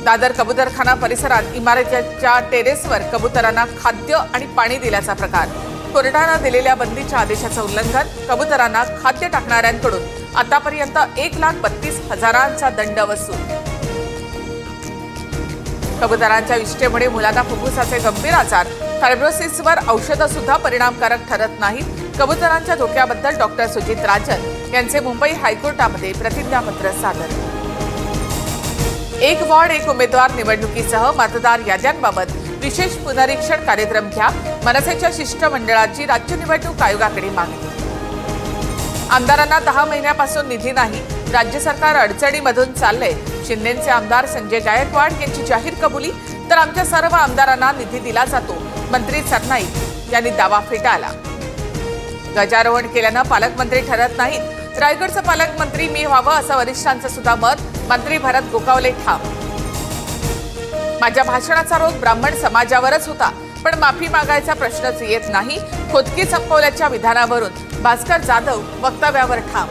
दादर कबूतरखाना परिसरात इमारतीच्या टेरेसवर कबुतरांना खाद्य आणि पाणी दिल्याचा प्रकार। कोर्टाने दिलेल्या बंदीच्या आदेशाचं उल्लंघन, कबुतरांना खाद्य टाकणाऱ्यांकडून आतापर्यंत 1,32,000चा दंड वसूल। कबुतरांच्या विष्ठेमुळे मुलांना फुफ्फुसाचे गंभीर आजार, फायब्रोसिसवर औषधं सुद्धा परिणामकारक ठरत नाहीत। कबुतरांच्या धोक्याबद्दल डॉक्टर सुजित राजन यांचे मुंबई हायकोर्टामध्ये प्रतिज्ञापत्र सादर। एक वॉर्ड एक उमेदवार निवडणुकीसह मतदार याद्यांबाबत विशेष पुनरीक्षण कार्यक्रम घ्या, मनसेच्या शिष्टमंडळाची राज्य निवडणूक आयोगाकडे मागणी। आमदारांना 10 महिन्यापासून निधी नाही, राज्य सरकार अडचणीमधून चाललंय। शिंदेचे आमदार संजय गायकवाड यांची जाहीर कबुली, तर आमच्या सर्व आमदारांना निधी दिला जातो, मंत्री सरनाईक यांनी दावा फेटाळला। ध्वजारोहण केल्यानं पालकमंत्री ठरत नाहीत, रायगडचा पालकमंत्री मी व्हावं असं वरिष्ठांचं सुद्धा मत, मंत्री भरत गोगावले ठाम। माझ्या भाषणाचा रोग ब्राह्मण समाजावरच होता, पण माफी मागायचा प्रश्नच येत नाही, खोदकी संपवल्याच्या विधानावरून भास्कर जाधव वक्तव्यावर ठाम।